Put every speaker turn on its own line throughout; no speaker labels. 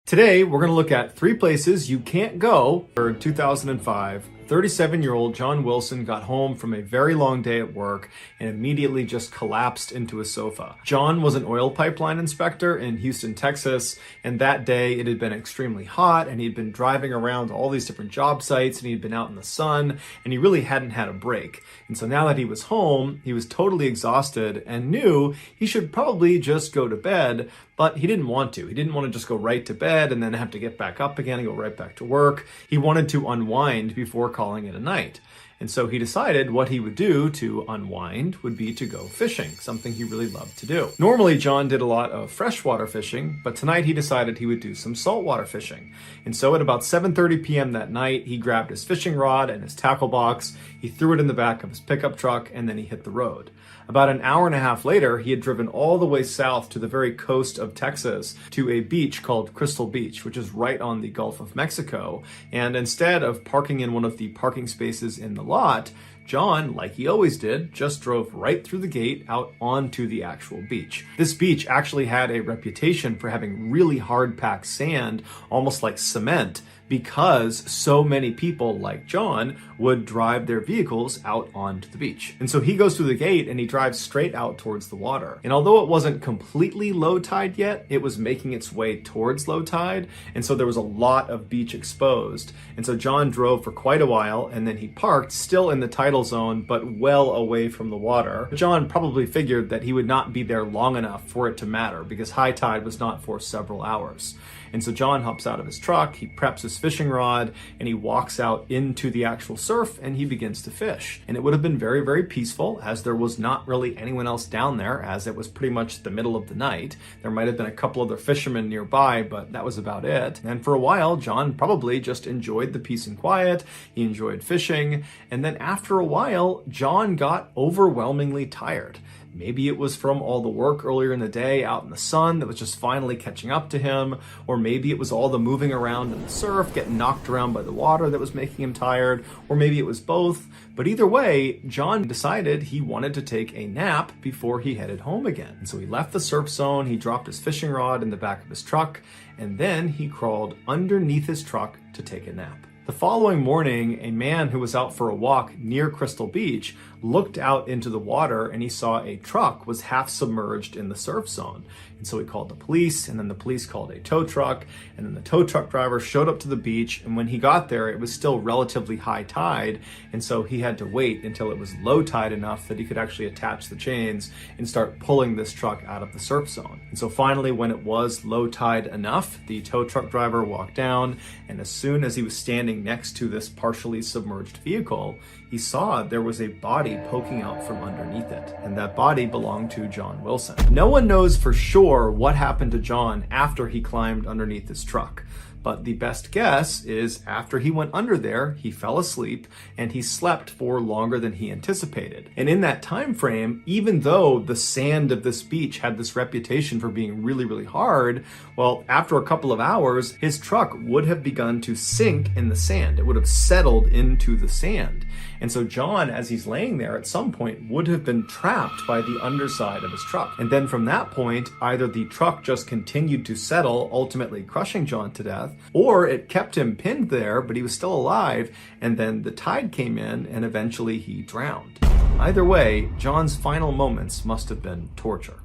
Today, we're going to look at 3 places you can't go. In 2005, 37-year-old John Wilson got home from a very long day at work and immediately just collapsed into a sofa. John was an oil pipeline inspector in Houston, Texas, and that day it had been extremely hot and he'd been driving around all these different job sites and he'd been out in the sun and he really hadn't had a break. And so now that he was home, he was totally exhausted and knew he should probably just go to bed, but he didn't want to. He didn't want to just go right to bed and then have to get back up again and go right back to work. He wanted to unwind before calling it a night. And so he decided what he would do to unwind would be to go fishing, something he really loved to do. Normally, John did a lot of freshwater fishing, but tonight he decided he would do some saltwater fishing. And so at about 7:30 p.m. that night, he grabbed his fishing rod and his tackle box, he threw it in the back of his pickup truck, and then he hit the road. About an hour and a half later, he had driven all the way south to the very coast of Texas to a beach called Crystal Beach, which is right on the Gulf of Mexico. And instead of parking in one of the parking spaces in the lot, John, like he always did, just drove right through the gate out onto the actual beach. This beach actually had a reputation for having really hard-packed sand, almost like cement, because so many people like John would drive their vehicles out onto the beach. And so he goes through the gate and he drives straight out towards the water. And although it wasn't completely low tide yet, it was making its way towards low tide. And so there was a lot of beach exposed. And so John drove for quite a while and then he parked still in the tidal zone, but well away from the water. John probably figured that he would not be there long enough for it to matter because high tide was not for several hours. And so John hops out of his truck, he preps his fishing rod, and he walks out into the actual surf and he begins to fish. And it would have been very, very peaceful as there was not really anyone else down there as it was pretty much the middle of the night. There might have been a couple other fishermen nearby, but that was about it. And for a while, John probably just enjoyed the peace and quiet. He enjoyed fishing. And then after a while, John got overwhelmingly tired. Maybe it was from all the work earlier in the day out in the sun that was just finally catching up to him, or maybe it was all the moving around in the surf, getting knocked around by the water that was making him tired, or maybe it was both. But either way, John decided he wanted to take a nap before he headed home again. And so he left the surf zone, he dropped his fishing rod in the back of his truck, and then he crawled underneath his truck to take a nap. The following morning, a man who was out for a walk near Crystal Beach looked out into the water and he saw a truck was half submerged in the surf zone. And so he called the police, and then the police called a tow truck, and then the tow truck driver showed up to the beach, and when he got there, it was still relatively high tide, and so he had to wait until it was low tide enough that he could actually attach the chains and start pulling this truck out of the surf zone. And so finally, when it was low tide enough, the tow truck driver walked down, and as soon as he was standing next to this partially submerged vehicle, he saw there was a body poking out from underneath it, and that body belonged to John Wilson. No one knows for sure what happened to John after he climbed underneath his truck. But the best guess is after he went under there, he fell asleep and he slept for longer than he anticipated. And in that time frame, even though the sand of this beach had this reputation for being really, really hard, well, after a couple of hours, his truck would have begun to sink in the sand. It would have settled into the sand. And so John, as he's laying there, at some point would have been trapped by the underside of his truck. And then from that point, either the truck just continued to settle, ultimately crushing John to death, or it kept him pinned there, but he was still alive, and then the tide came in and eventually he drowned. Either way, John's final moments must have been torture.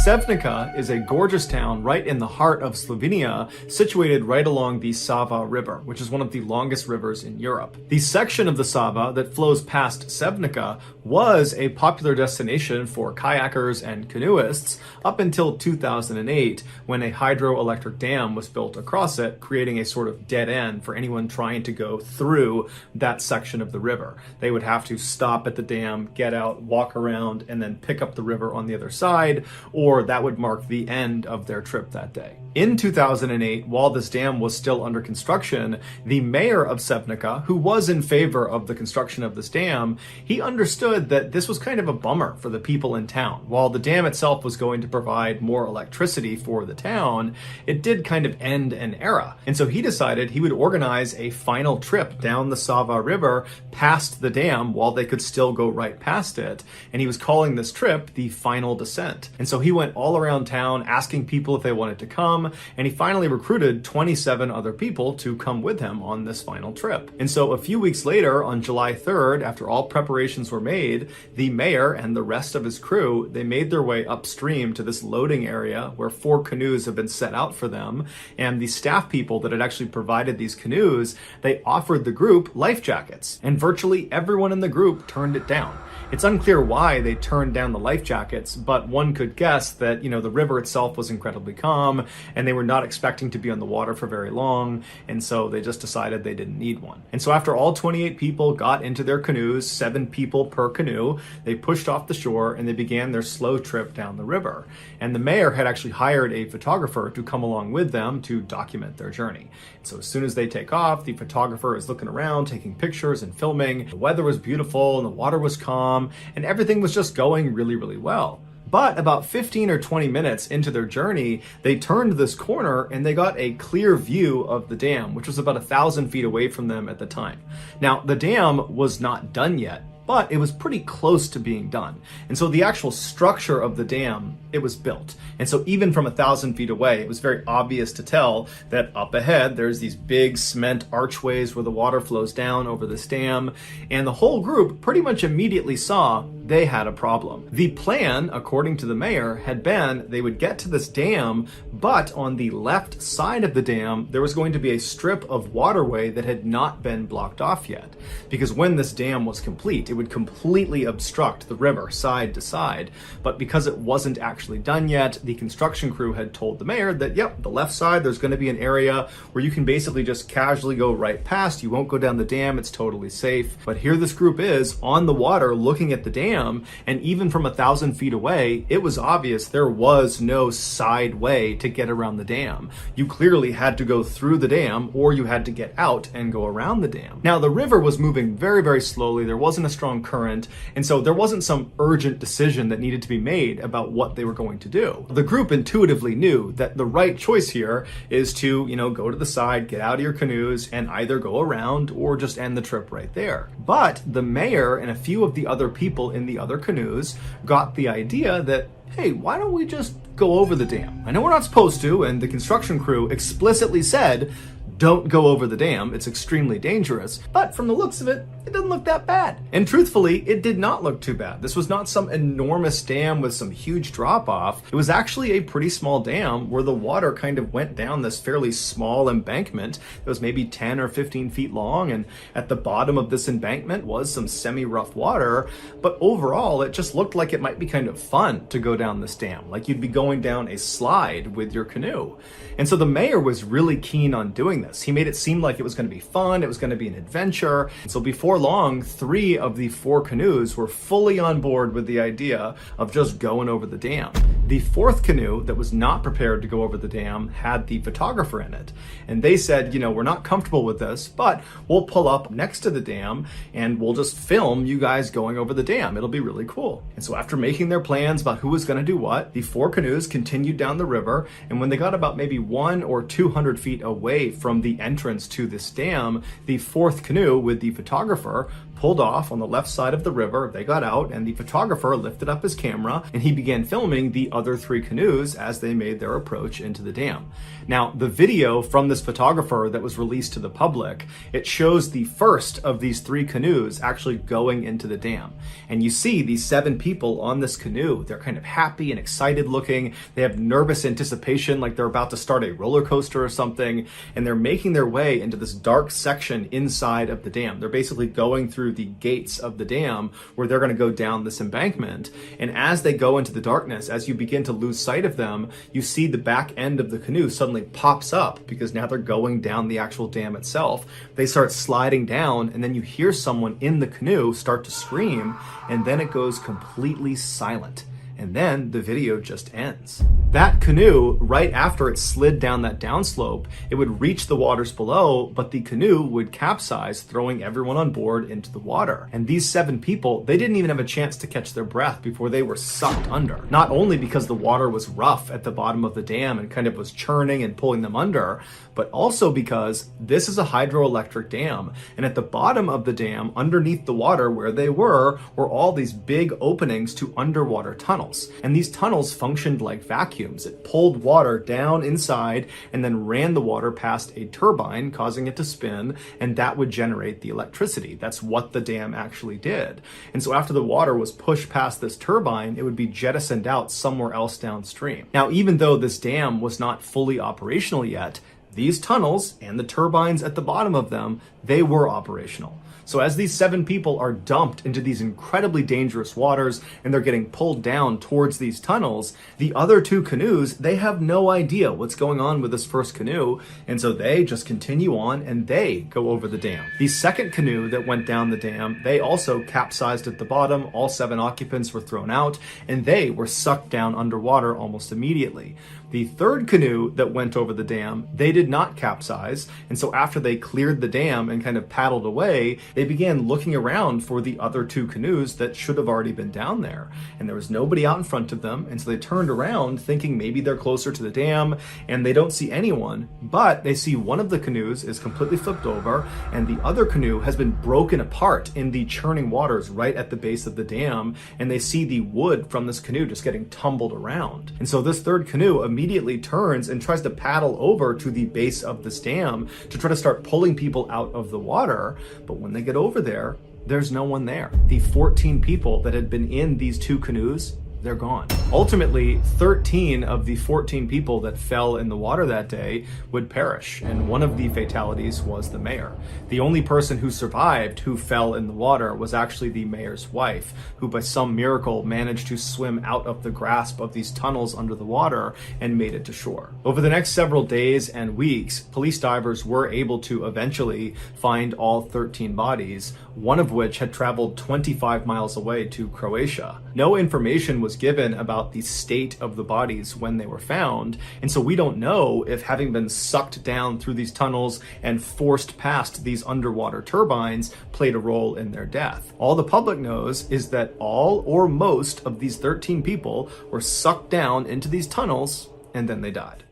Sevnica is a gorgeous town right in the heart of Slovenia, situated right along the Sava River, which is one of the longest rivers in Europe. The section of the Sava that flows past Sevnica was a popular destination for kayakers and canoeists up until 2008, when a hydroelectric dam was built across it, creating a sort of dead end for anyone trying to go through that section of the river. They would have to stop at the dam, get out, walk around, and then pick up the river on the other side, or that would mark the end of their trip that day. In 2008, while this dam was still under construction, the mayor of Sevnica, who was in favor of the construction of this dam, he understood that this was kind of a bummer for the people in town. While the dam itself was going to provide more electricity for the town, it did kind of end an era. And so he decided he would organize a final trip down the Sava River past the dam while they could still go right past it. And he was calling this trip the Final Descent. And so he went all around town asking people if they wanted to come, and he finally recruited 27 other people to come with him on this final trip. And so a few weeks later, on July 3rd, after all preparations were made, the mayor and the rest of his crew, they made their way upstream to this loading area where 4 canoes have been set out for them. And the staff people that had actually provided these canoes, they offered the group life jackets. And virtually everyone in the group turned it down. It's unclear why they turned down the life jackets, but one could guess that, the river itself was incredibly calm and they were not expecting to be on the water for very long. And so they just decided they didn't need one. And so after all 28 people got into their canoes, 7 people per canoe, they pushed off the shore and they began their slow trip down the river. And the mayor had actually hired a photographer to come along with them to document their journey. So as soon as they take off, the photographer is looking around, taking pictures and filming. The weather was beautiful and the water was calm and everything was just going really, really well. But about 15 or 20 minutes into their journey, they turned this corner and they got a clear view of the dam, which was about 1,000 feet away from them at the time. Now, the dam was not done yet, but it was pretty close to being done. And so the actual structure of the dam, it was built. And so even from 1,000 feet away, it was very obvious to tell that up ahead, there's these big cement archways where the water flows down over this dam. And the whole group pretty much immediately saw they had a problem. The plan, according to the mayor, had been they would get to this dam, but on the left side of the dam, there was going to be a strip of waterway that had not been blocked off yet. Because when this dam was complete, it would completely obstruct the river side to side. But because it wasn't actually done yet, the construction crew had told the mayor that, yep, the left side, there's going to be an area where you can basically just casually go right past. You won't go down the dam. It's totally safe. But here this group is on the water looking at the dam. And even from 1,000 feet away, it was obvious there was no side way to get around the dam. You clearly had to go through the dam or you had to get out and go around the dam. Now, the river was moving very, very slowly. There wasn't a strong current. And so there wasn't some urgent decision that needed to be made about what they were going to do. The group intuitively knew that the right choice here is to, go to the side, get out of your canoes and either go around or just end the trip right there. But the mayor and a few of the other people in the other canoes got the idea that, hey, why don't we just go over the dam? I know we're not supposed to, and the construction crew explicitly said, don't go over the dam, it's extremely dangerous. But from the looks of it, it doesn't look that bad. And truthfully, it did not look too bad. This was not some enormous dam with some huge drop off. It was actually a pretty small dam where the water kind of went down this fairly small embankment that was maybe 10 or 15 feet long. And at the bottom of this embankment was some semi-rough water. But overall, it just looked like it might be kind of fun to go down this dam, like you'd be going down a slide with your canoe. And so the mayor was really keen on doing this. He made it seem like it was going to be fun, it was going to be an adventure. And so before long, 3 of the 4 canoes were fully on board with the idea of just going over the dam. The 4th canoe that was not prepared to go over the dam had the photographer in it. And they said, we're not comfortable with this, but we'll pull up next to the dam and we'll just film you guys going over the dam. It'll be really cool. And so after making their plans about who was going to do what, the 4 canoes continued down the river. And when they got about maybe 100 or 200 feet away from the entrance to this dam, the 4th canoe with the photographer pulled off on the left side of the river. They got out and the photographer lifted up his camera and he began filming the other 3 canoes as they made their approach into the dam. Now, the video from this photographer that was released to the public, it shows the first of these 3 canoes actually going into the dam. And you see these 7 people on this canoe. They're kind of happy and excited looking. They have nervous anticipation like they're about to start a roller coaster or something. And they're making their way into this dark section inside of the dam. They're basically going through the gates of the dam where they're going to go down this embankment. And as they go into the darkness, as you begin to lose sight of them, you see the back end of the canoe suddenly pops up because now they're going down the actual dam itself. They start sliding down and then you hear someone in the canoe start to scream and then it goes completely silent. And then the video just ends. That canoe, right after it slid down that downslope, it would reach the waters below, but the canoe would capsize, throwing everyone on board into the water. And these 7 people, they didn't even have a chance to catch their breath before they were sucked under. Not only because the water was rough at the bottom of the dam and kind of was churning and pulling them under, but also because this is a hydroelectric dam. And at the bottom of the dam, underneath the water where they were all these big openings to underwater tunnels. tunnels. And these tunnels functioned like vacuums. It pulled water down inside and then ran the water past a turbine, causing it to spin, and that would generate the electricity. That's what the dam actually did. And so after the water was pushed past this turbine, it would be jettisoned out somewhere else downstream. Now, even though this dam was not fully operational yet, these tunnels and the turbines at the bottom of them, they were operational. So as these 7 people are dumped into these incredibly dangerous waters and they're getting pulled down towards these tunnels, the other 2 canoes, they have no idea what's going on with this first canoe. And so they just continue on and they go over the dam. The second canoe that went down the dam, they also capsized at the bottom. All 7 occupants were thrown out and they were sucked down underwater almost immediately. The third canoe that went over the dam, they did not capsize. And so after they cleared the dam and kind of paddled away, they began looking around for the other 2 canoes that should have already been down there. And there was nobody out in front of them. And so they turned around thinking maybe they're closer to the dam and they don't see anyone, but they see one of the canoes is completely flipped over and the other canoe has been broken apart in the churning waters right at the base of the dam. And they see the wood from this canoe just getting tumbled around. And so this third canoe immediately turns and tries to paddle over to the base of this dam to try to start pulling people out of the water. But when they get over there, there's no one there. The 14 people that had been in these 2 canoes, they're gone. Ultimately, 13 of the 14 people that fell in the water that day would perish, and one of the fatalities was the mayor. The only person who survived who fell in the water was actually the mayor's wife, who by some miracle managed to swim out of the grasp of these tunnels under the water and made it to shore. Over the next several days and weeks, police divers were able to eventually find all 13 bodies, one of which had traveled 25 miles away to Croatia. No information was given about the state of the bodies when they were found, and so we don't know if having been sucked down through these tunnels and forced past these underwater turbines played a role in their death. All the public knows is that all or most of these 13 people were sucked down into these tunnels and then they died.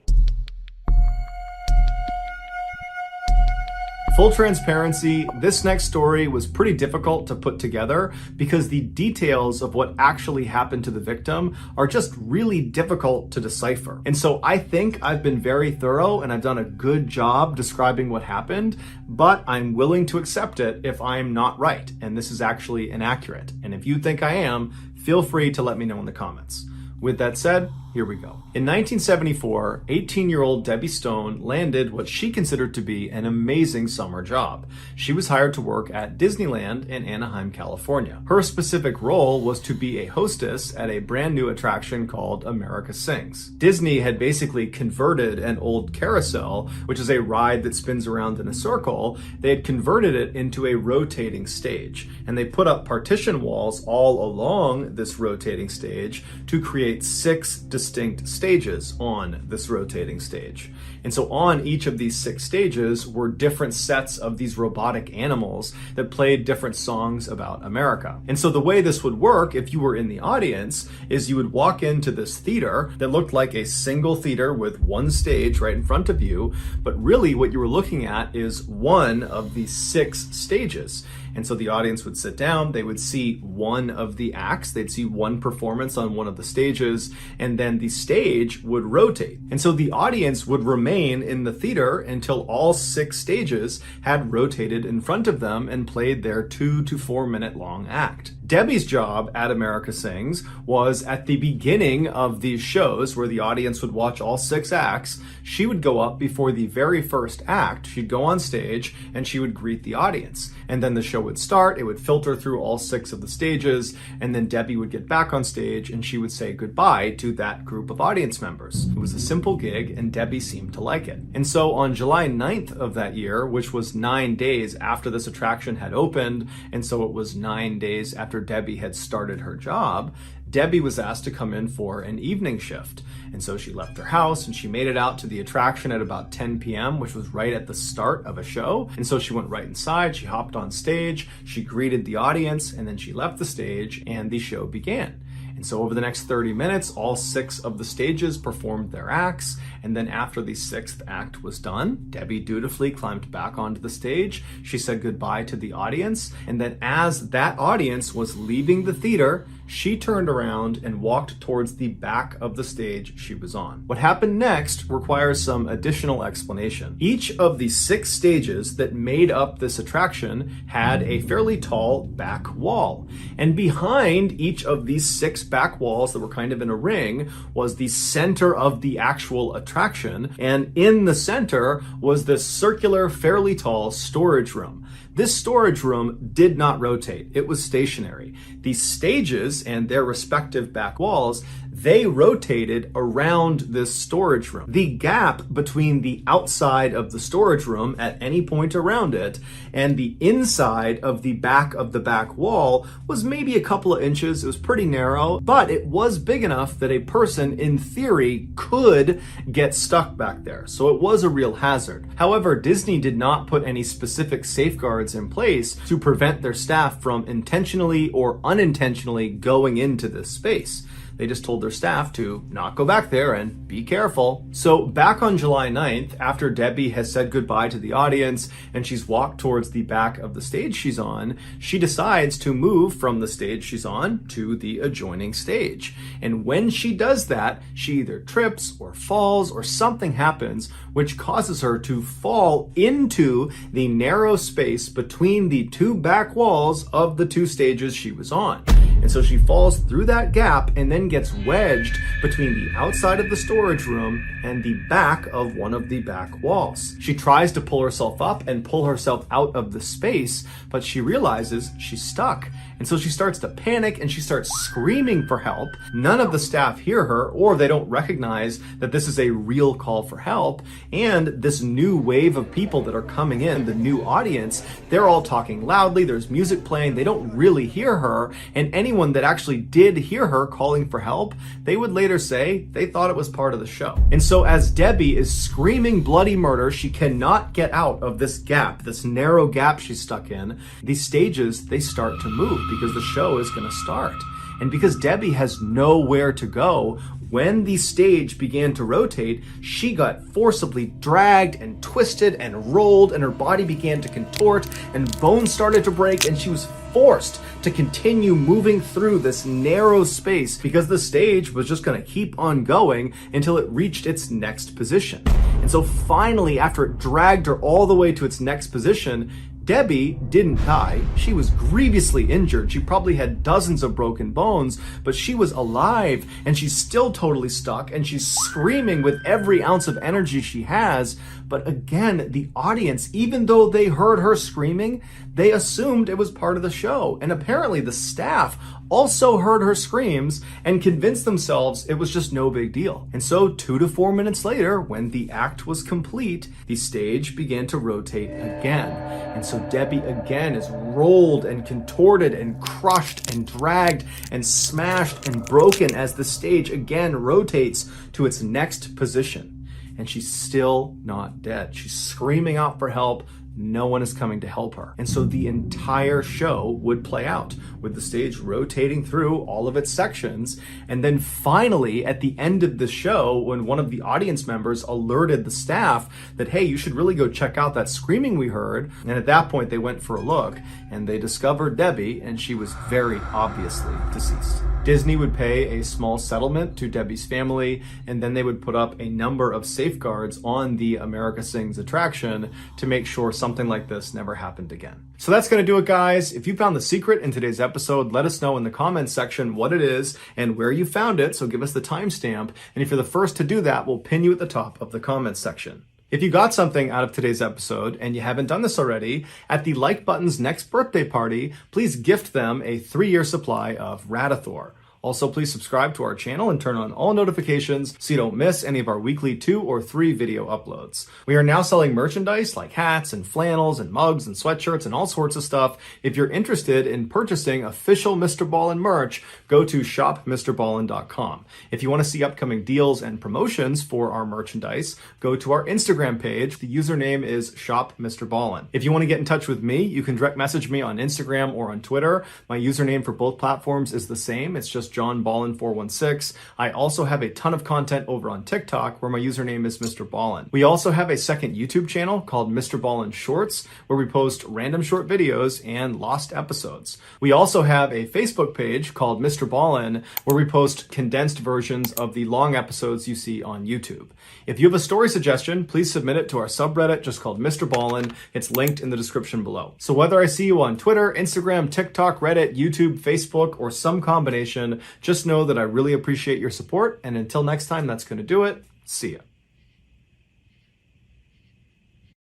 Full transparency, this next story was pretty difficult to put together because the details of what actually happened to the victim are just really difficult to decipher. And so I think I've been very thorough and I've done a good job describing what happened, but I'm willing to accept it if I'm not right and this is actually inaccurate. And if you think I am, feel free to let me know in the comments. With that said, here we go. In 1974, 18-year-old Debbie Stone landed what she considered to be an amazing summer job. She was hired to work at Disneyland in Anaheim, California. Her specific role was to be a hostess at a brand new attraction called America Sings. Disney had basically converted an old carousel, which is a ride that spins around in a circle. They had converted it into a rotating stage, and they put up partition walls all along this rotating stage to create 6 distinct stages on this rotating stage. And so on each of these 6 stages were different sets of these robotic animals that played different songs about America. And so the way this would work if you were in the audience is you would walk into this theater that looked like a single theater with one stage right in front of you, but really what you were looking at is one of these 6 stages. And so the audience would sit down, they would see one of the acts, they'd see one performance on one of the stages, and then the stage would rotate. And so the audience would remain in the theater until all 6 stages had rotated in front of them and played their 2 to 4 minute long act. Debbie's job at America Sings was at the beginning of these shows where the audience would watch all 6 acts. She would go up before the very first act. She'd go on stage and she would greet the audience. And then the show would start. It would filter through all 6 of the stages. And then Debbie would get back on stage and she would say goodbye to that group of audience members. It was a simple gig and Debbie seemed to like it. And so on July 9th of that year, which was 9 days after this attraction had opened, and so it was 9 days after Debbie had started her job, Debbie was asked to come in for an evening shift. And so she left her house and she made it out to the attraction at about 10 p.m., which was right at the start of a show. And so she went right inside, she hopped on stage, she greeted the audience, and then she left the stage and the show began. And so over the next 30 minutes, all 6 of the stages performed their acts. And then after the 6th act was done, Debbie dutifully climbed back onto the stage. She said goodbye to the audience. And then as that audience was leaving the theater, she turned around and walked towards the back of the stage she was on. What happened next requires some additional explanation. Each of the 6 stages that made up this attraction had a fairly tall back wall. And behind each of these 6 back walls that were kind of in a ring was the center of the actual attraction. And in the center was this circular, fairly tall storage room. This storage room did not rotate. It was stationary. The stages and their respective back walls, they rotated around this storage room. The gap between the outside of the storage room at any point around it and the inside of the back wall was maybe a couple of inches. It was pretty narrow, but it was big enough that a person in theory could get stuck back there. So it was a real hazard. However, Disney did not put any specific safeguards in place to prevent their staff from intentionally or unintentionally going into this space. They just told their staff to not go back there and be careful. So back on July 9th, after Debbie has said goodbye to the audience and she's walked towards the back of the stage she's on, she decides to move from the stage she's on to the adjoining stage. And when she does that, she either trips or falls or something happens which causes her to fall into the narrow space between the 2 back walls of the 2 stages she was on. And so she falls through that gap and then gets wedged between the outside of the storage room and the back of one of the back walls. She tries to pull herself up and pull herself out of the space, but she realizes she's stuck. And so she starts to panic and she starts screaming for help. None of the staff hear her, or they don't recognize that this is a real call for help. And this new wave of people that are coming in, the new audience, they're all talking loudly. There's music playing. They don't really hear her. And anyone that actually did hear her calling for help, they would later say they thought it was part of the show. And so as Debbie is screaming bloody murder, she cannot get out of this gap, this narrow gap she's stuck in. These stages, they start to move because the show is going to start. And because Debbie has nowhere to go, when the stage began to rotate, she got forcibly dragged and twisted and rolled, and her body began to contort, and bones started to break, and she was forced to continue moving through this narrow space because the stage was just going to keep on going until it reached its next position. And so finally, after it dragged her all the way to its next position, Debbie didn't die. She was grievously injured. She probably had dozens of broken bones, but she was alive and she's still totally stuck and she's screaming with every ounce of energy she has. But again, the audience, even though they heard her screaming, they assumed it was part of the show. And apparently the staff also heard her screams and convinced themselves it was just no big deal. And so 2 to 4 minutes later, when the act was complete, the stage began to rotate again. And so Debbie again is rolled and contorted and crushed and dragged and smashed and broken as the stage again rotates to its next position. And she's still not dead. She's screaming out for help. No one is coming to help her. And so the entire show would play out with the stage rotating through all of its sections. And then finally, at the end of the show, when one of the audience members alerted the staff that, hey, you should really go check out that screaming we heard. And at that point, they went for a look and they discovered Debbie, and she was very obviously deceased. Disney would pay a small settlement to Debbie's family, and then they would put up a number of safeguards on the America Sings attraction to make sure something like this never happened again. So that's going to do it, guys. If you found the secret in today's episode, let us know in the comments section what it is and where you found it, so give us the timestamp. And if you're the first to do that, we'll pin you at the top of the comments section. If you got something out of today's episode and you haven't done this already, at the Like Button's next birthday party, please gift them a 3-year supply of Radithor. Also, please subscribe to our channel and turn on all notifications so you don't miss any of our weekly 2 or 3 video uploads. We are now selling merchandise like hats and flannels and mugs and sweatshirts and all sorts of stuff. If you're interested in purchasing official Mr. Ballin merch, go to shopmrballin.com. If you want to see upcoming deals and promotions for our merchandise, go to our Instagram page. The username is shopmrballin. If you want to get in touch with me, you can direct message me on Instagram or on Twitter. My username for both platforms is the same. It's just johnballin416. I also have a ton of content over on TikTok where my username is Mr. Ballin. We also have a second YouTube channel called Mr. Ballin Shorts where we post random short videos and lost episodes. We also have a Facebook page called Mr. Ballin where we post condensed versions of the long episodes you see on YouTube. If you have a story suggestion, please submit it to our subreddit just called Mr. Ballin. It's linked in the description below. So whether I see you on Twitter, Instagram, TikTok, Reddit, YouTube, Facebook, or some combination, just know that I really appreciate your support. And until next time, that's going to do it. See ya.